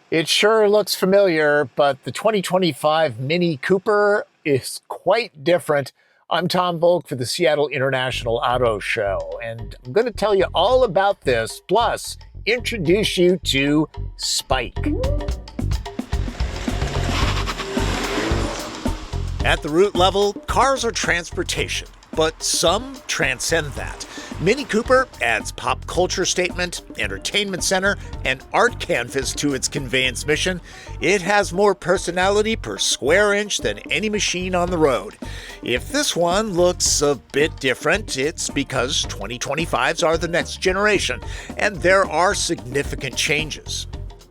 It sure looks familiar, but the 2025 Mini Cooper is quite different. I'm Tom Volk for the Seattle International Auto Show, and I'm going to tell you all about this, plus introduce you to Spike. At the root level, cars are transportation, but some transcend that. Mini Cooper adds pop culture statement, entertainment center, and art canvas to its conveyance mission. It has more personality per square inch than any machine on the road. If this one looks a bit different, it's because 2025s are the next generation, and there are significant changes.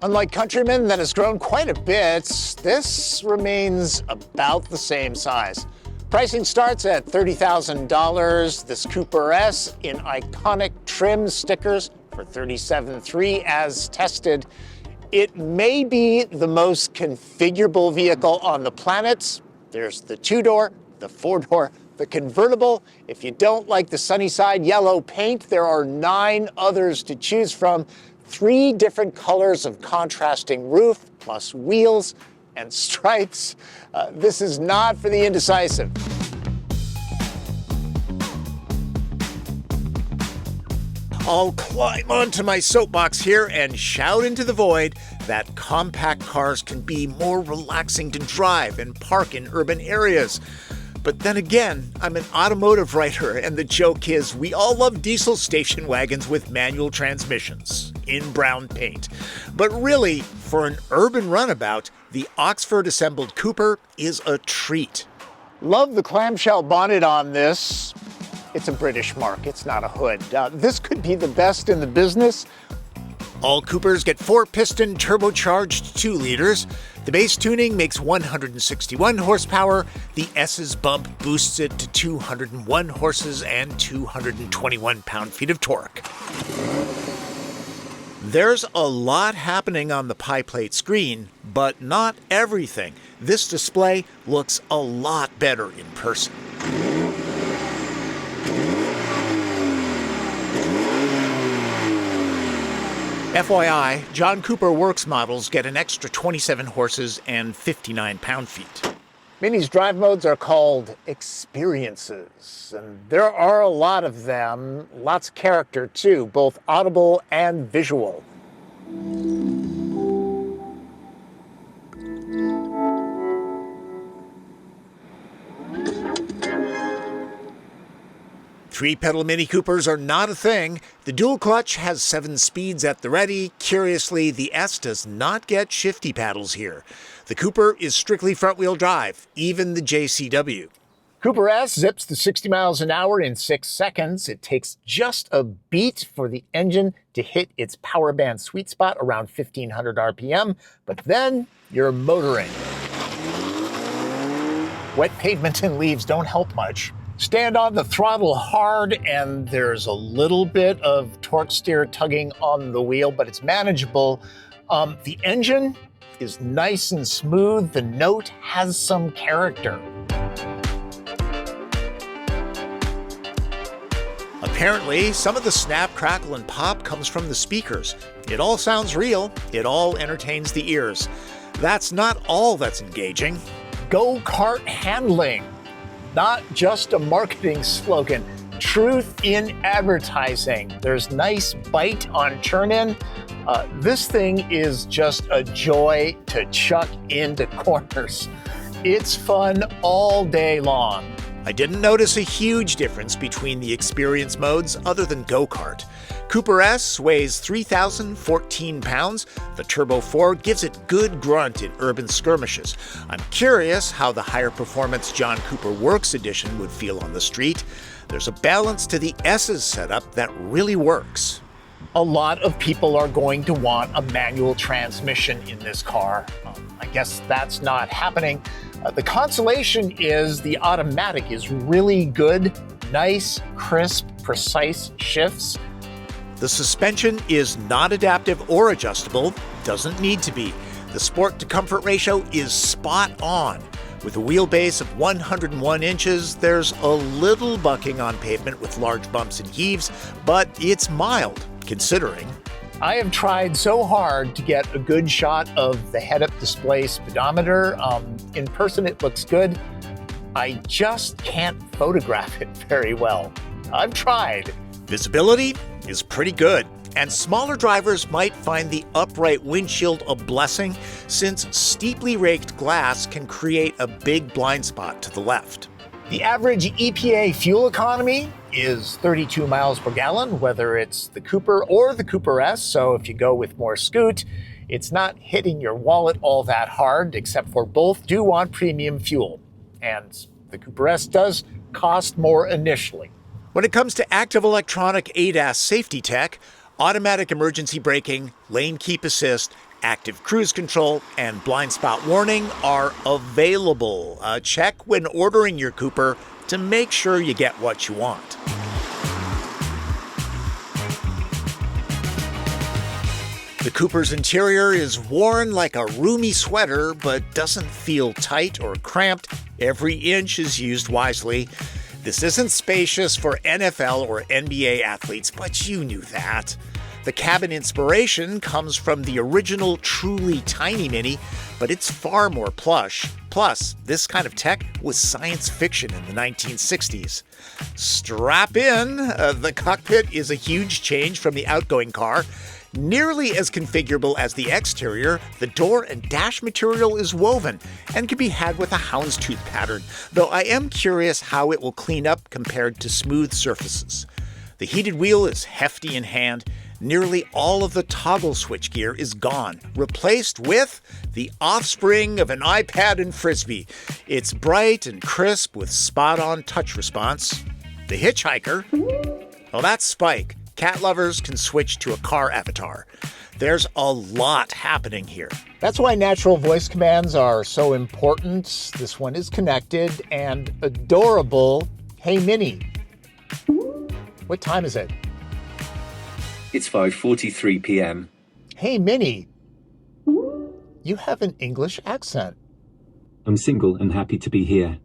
Unlike Countryman, that has grown quite a bit, this remains about the same size. Pricing starts at $30,000. This Cooper S in iconic trim stickers for $37,300 as tested. It may be the most configurable vehicle on the planet. There's the two-door, the four-door, the convertible. If you don't like the Sunnyside yellow paint, there are 9 others to choose from. 3 different colors of contrasting roof, plus wheels and stripes. This is not for the indecisive. I'll climb onto my soapbox here and shout into the void that compact cars can be more relaxing to drive and park in urban areas. But then again, I'm an automotive writer, and the joke is we all love diesel station wagons with manual transmissions in brown paint. But really, for an urban runabout, the Oxford-assembled Cooper is a treat. Love the clamshell bonnet on this. It's a British mark, it's not a hood. This could be the best in the business. All Coopers get 4-piston turbocharged 2 liters. The base tuning makes 161 horsepower. The S's bump boosts it to 201 horses and 221 pound-feet of torque. There's a lot happening on the pie plate screen, but not everything. This display looks a lot better in person. FYI, John Cooper Works models get an extra 27 horses and 59 pound-feet. Mini's drive modes are called experiences, and there are a lot of them, lots of character too, both audible and visual. 3-pedal Mini Coopers are not a thing. The dual clutch has 7 speeds at the ready. Curiously, the S does not get shifty paddles here. The Cooper is strictly front-wheel drive, even the JCW. Cooper S zips to 60 miles an hour in 6 seconds. It takes just a beat for the engine to hit its power band sweet spot around 1,500 RPM, but then you're motoring. Wet pavement and leaves don't help much. Stand on the throttle hard, and there's a little bit of torque steer tugging on the wheel, but it's manageable. The engine is nice and smooth. The note has some character. Apparently, some of the snap, crackle, and pop comes from the speakers. It all sounds real. It all entertains the ears. That's not all that's engaging. Go-kart handling. Not just a marketing slogan. Truth in advertising. There's nice bite on turn-in. This thing is just a joy to chuck into corners. It's fun all day long. I didn't notice a huge difference between the experience modes other than go-kart. Cooper S weighs 3,014 pounds. The Turbo 4 gives it good grunt in urban skirmishes. I'm curious how the higher performance John Cooper Works edition would feel on the street. There's a balance to the S's setup that really works. A lot of people are going to want a manual transmission in this car. I guess that's not happening. The consolation is the automatic is really good, nice, crisp, precise shifts. The suspension is not adaptive or adjustable, doesn't need to be. The sport to comfort ratio is spot on. With a wheelbase of 101 inches, there's a little bucking on pavement with large bumps and heaves, but it's mild, considering. I have tried so hard to get a good shot of the head-up display speedometer. In person, it looks good. I just can't photograph it very well. I've tried. Visibility is pretty good, and smaller drivers might find the upright windshield a blessing since steeply raked glass can create a big blind spot to the left. The average EPA fuel economy is 32 miles per gallon, whether it's the Cooper or the Cooper S. So if you go with more Scoot, it's not hitting your wallet all that hard, except for both do want premium fuel. And the Cooper S does cost more initially. When it comes to active electronic ADAS safety tech, automatic emergency braking, lane keep assist, active cruise control, and blind spot warning are available. Check when ordering your Cooper to make sure you get what you want. The Cooper's interior is worn like a roomy sweater, but doesn't feel tight or cramped. Every inch is used wisely. This isn't spacious for NFL or NBA athletes, but you knew that. The cabin inspiration comes from the original truly tiny Mini, but it's far more plush. Plus, this kind of tech was science fiction in the 1960s. Strap in! The cockpit is a huge change from the outgoing car. Nearly as configurable as the exterior, the door and dash material is woven and can be had with a houndstooth pattern, though I am curious how it will clean up compared to smooth surfaces. The heated wheel is hefty in hand. Nearly all of the toggle switchgear is gone, replaced with the offspring of an iPad and Frisbee. It's bright and crisp with spot-on touch response. The hitchhiker, well, that's Spike. Cat lovers can switch to a car avatar. There's a lot happening here. That's why natural voice commands are so important. This one is connected and adorable. Hey, Minnie. What time is it? It's 5:43 p.m. Hey, Minnie. You have an English accent. I'm single and happy to be here.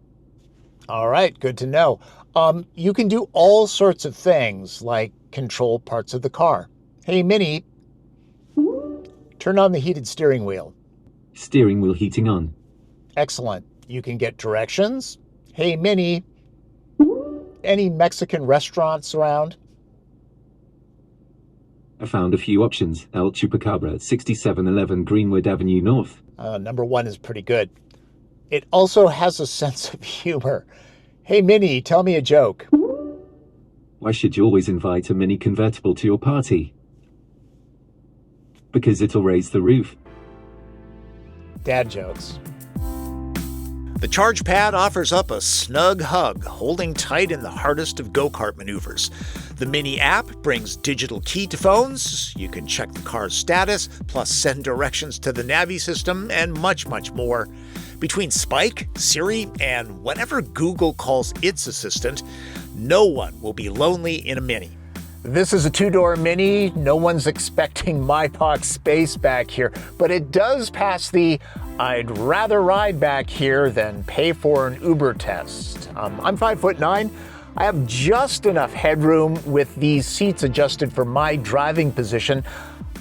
All right, good to know. You can do all sorts of things, like control parts of the car. Hey, Minnie. Turn on the heated steering wheel. Steering wheel heating on. Excellent. You can get directions. Hey, Minnie. Any Mexican restaurants around? I found a few options. El Chupacabra, 6711 Greenwood Avenue North. Number one is pretty good. It also has a sense of humor. Hey, Minnie, tell me a joke. Why should you always invite a mini convertible to your party? Because it'll raise the roof. Dad jokes. The Charge Pad offers up a snug hug, holding tight in the hardest of go-kart maneuvers. The Mini app brings digital key to phones. You can check the car's status, plus send directions to the Navi system, and much, much more. Between Spike, Siri, and whatever Google calls its assistant, no one will be lonely in a Mini. This is a two-door Mini. No one's expecting MyPOC space back here, but it does pass the I'd rather ride back here than pay for an Uber test. I'm 5'9". I have just enough headroom with these seats adjusted for my driving position.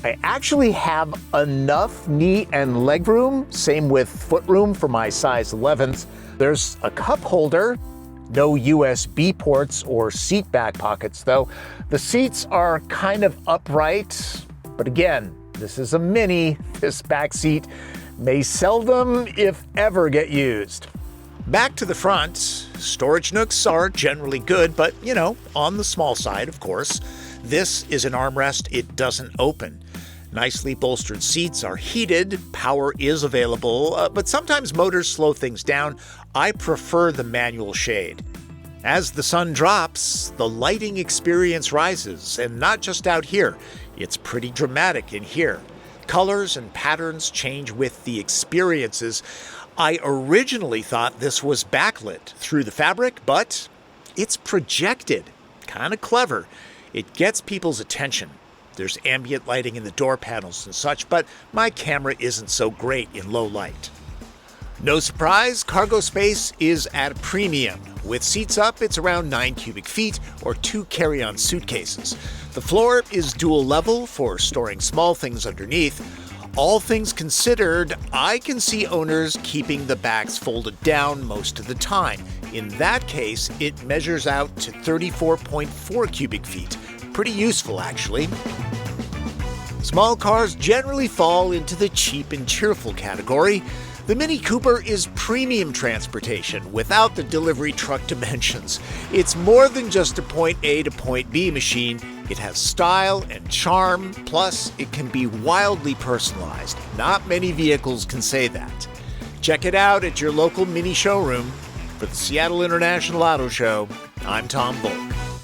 I actually have enough knee and leg room, same with foot room for my size 11s. There's a cup holder, no USB ports or seat back pockets though. The seats are kind of upright, but again, this is a Mini. This back seat may seldom, if ever, get used. Back to the front, storage nooks are generally good, but, on the small side, of course. This is an armrest, it doesn't open. Nicely bolstered seats are heated, power is available, but sometimes motors slow things down. I prefer the manual shade. As the sun drops, the lighting experience rises, and not just out here. It's pretty dramatic in here. Colors and patterns change with the experiences. I originally thought this was backlit through the fabric, but it's projected. Kind of clever. It gets people's attention. There's ambient lighting in the door panels and such, but my camera isn't so great in low light. No surprise, cargo space is at a premium. With seats up, it's around 9 cubic feet or 2 carry-on suitcases. The floor is dual level for storing small things underneath. All things considered, I can see owners keeping the bags folded down most of the time. In that case, it measures out to 34.4 cubic feet. Pretty useful, actually. Small cars generally fall into the cheap and cheerful category. The Mini Cooper is premium transportation without the delivery truck dimensions. It's more than just a point A to point B machine. It has style and charm, plus it can be wildly personalized. Not many vehicles can say that. Check it out at your local Mini showroom. For the Seattle International Auto Show, I'm Tom Volk.